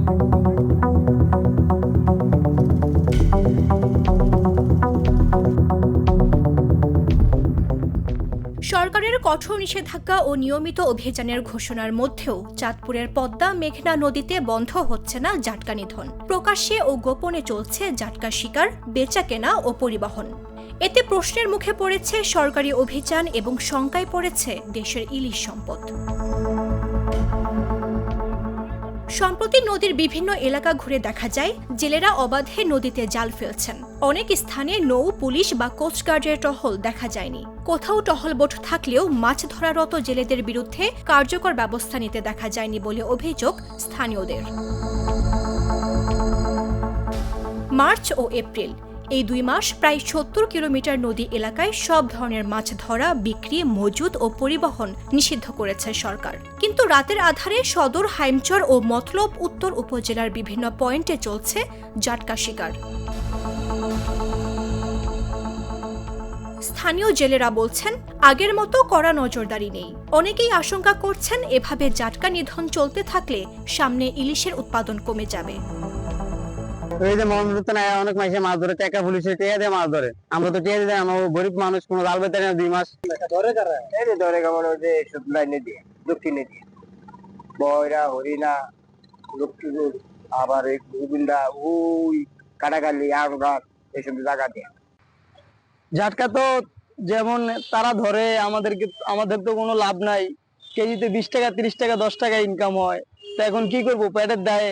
সরকারের কঠোর নিষেধাজ্ঞা ও নিয়মিত অভিযানের ঘোষণার মধ্যেও চাঁদপুরের পদ্মা মেঘনা নদীতে বন্ধ হচ্ছে না জাটকা নিধন। প্রকাশ্যে ও গোপনে চলছে জাটকা শিকার, বেচাকেনা ও পরিবহন। এতে প্রশ্নের মুখে পড়েছে সরকারি অভিযান এবং শঙ্কায় পড়েছে দেশের ইলিশ সম্পদ। সম্প্রতি নদীর বিভিন্ন এলাকা ঘুরে দেখা যায় জেলেরা অবাধে নদীতে জাল ফেলছেন। অনেক স্থানে নৌ, পুলিশ বা কোস্টগার্ডের টহল দেখা যায়নি। কোথাও টহল বোট থাকলেও মাছ ধরারত জেলেদের বিরুদ্ধে কার্যকর ব্যবস্থা নিতে দেখা যায়নি বলে অভিযোগ স্থানীয়দের। মার্চ ও এপ্রিল এই 2 মাস প্রায় 70 কিলোমিটার নদী এলাকায় সব ধরনের মাছ ধরা, বিক্রি, মজুদ ও পরিবহন নিষিদ্ধ করেছে সরকার। কিন্তু রাতের আধারে সদর, হাইমচর ও মতলব উত্তর উপজেলার বিভিন্ন পয়েন্টে চলছে জাটকা শিকার। স্থানীয় জেলেরা বলছেন, আগের মতো কড়া নজরদারি নেই। অনেকেই আশঙ্কা করছেন এভাবে জাটকা নিধন চলতে থাকলে সামনে ইলিশের উৎপাদন কমে যাবে। অনেক মাসে মাছ ধরে, টাকা পুলিশের টিয়া দিয়ে মাছ ধরে। আমরা তো টিয়া দিই, আমরা গরিব মানুষ, কোনো জাল বেঁধে না। 2 মাস ধরে লাইনে দিয়ে, দক্ষিণে দিয়ে বয়রা, হরিণা, লক্ষ্মীপুর, আবার এই গোবিন্দা, ওই কাটাকালি, আড়ঘাট, এইসব জায়গা দিয়ে জাটকা। তো যেমন তারা ধরে, আমাদের তো কোনো লাভ নাই। কেজিতে 20 টাকা, 30 টাকা, 10 টাকা ইনকাম হয়। তো এখন কি করবো? পেটের দায়ে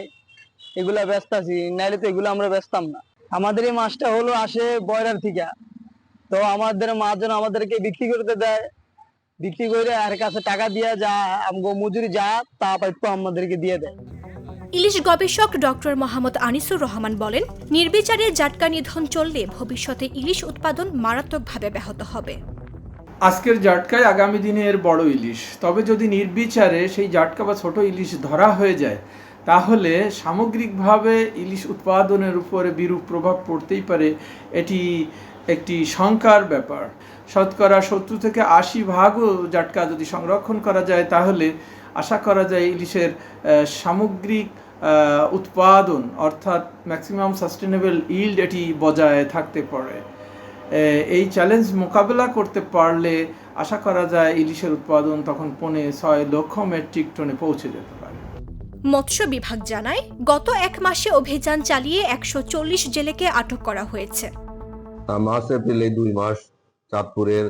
এগুলা ব্যস্ত আছি, নাইলে তো এগুলো আমরা ব্যস্তাম না। আমাদের এই মাছটা হলো আসে বয়রার থেকে। তো আমাদের মাছজন আমাদেরকে বিক্রি করতে দেয়, বিক্রি করে আর কাছে টাকা দিয়া যা আমগো মজুরি যা তা পাইতো আমাদেরকে দিয়ে দেয়। ইলিশ গবেষক ডক্টর মোহাম্মদ আনিসুর রহমান বলেন, নির্বিচারে জাটকা নিধন চললে ভবিষ্যতে ইলিশ উৎপাদন মারাত্মকভাবে ব্যাহত হবে। আজকের জাটকায় আগামী দিনে এর বড় ইলিশ। তবে যদি নির্বিচারে সেই জাটকা বা ছোট ইলিশ ধরা হয়ে যায়, তাহলে সামগ্রিকভাবে ইলিশ উৎপাদনের উপরে বিরূপ প্রভাব পড়তেই পারে। এটি একটি শঙ্কার ব্যাপার। শতকরা 70 থেকে 80% জাটকা যদি সংরক্ষণ করা যায়, তাহলে আশা করা যায় ইলিশের সামগ্রিক উৎপাদন অর্থাৎ ম্যাক্সিমাম সাস্টেনেবল ইল্ড এটি বজায় থাকতে পারে। এই চ্যালেঞ্জ মোকাবেলা করতে পারলে আশা করা যায় ইলিশের উৎপাদন তখন 6 লক্ষ মেট্রিক টনে পৌঁছে যেতে পারে। মৎস্য বিভাগ জানায়, গত 1 মাসে অভিযান চালিয়ে 140 জেলেকে আটক করা হয়েছে। মার্চ এপ্রিল এই 2 মাস চাঁদপুরের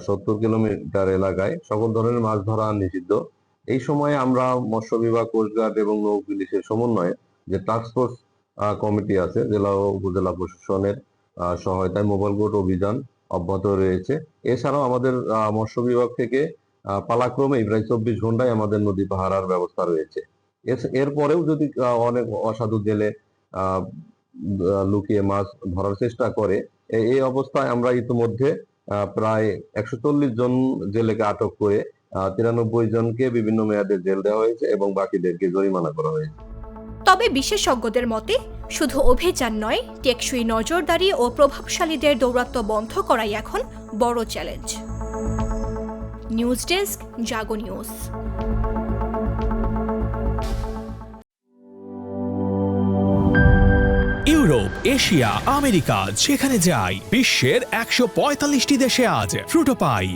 70 কিলোমিটার এলাকায় সকল ধরনের মাছ ধরা নিষিদ্ধ। এই সময়ে আমরা মৎস্য বিভাগ, কোস্টগার্ড এবং নৌ পুলিশের সমন্বয়ে যে টাস্কফোর্স কমিটি আছে, জেলা ও উপজেলা প্রশাসনের সহায়তায় মোবাইল বোট অভিযান অব্যাহত রয়েছে। এছাড়াও আমাদের মৎস্য বিভাগ থেকে পালাক্রমে প্রায় 24 ঘন্টায় আমাদের নদী পাহারার ব্যবস্থা রয়েছে। এরপরেও যদি অনেক অসাধু জেলে লুকিয়ে মাছ ধরার চেষ্টা করে, এই অবস্থায় আমরা ইতিমধ্যে প্রায় 140 জন জেলেকে আটক করে 93 জনকে বিভিন্ন মেয়াদে জেল দেওয়া হয়েছে এবং বাকিদেরকে জরিমানা করা হয়েছে। তবে বিশেষজ্ঞদের মতে শুধু অভিযান নয়, টেকসই নজরদারি ও প্রভাবশালীদের দৌরাত্ম্য বন্ধ করাই এখন বড় চ্যালেঞ্জ। নিউজ ডেস্ক, জাগো নিউজ। ইউরোপ, এশিয়া, আমেরিকা, যেখানে যাই বিশ্বের 145টি দেশে আজ ফ্রুটো পাই।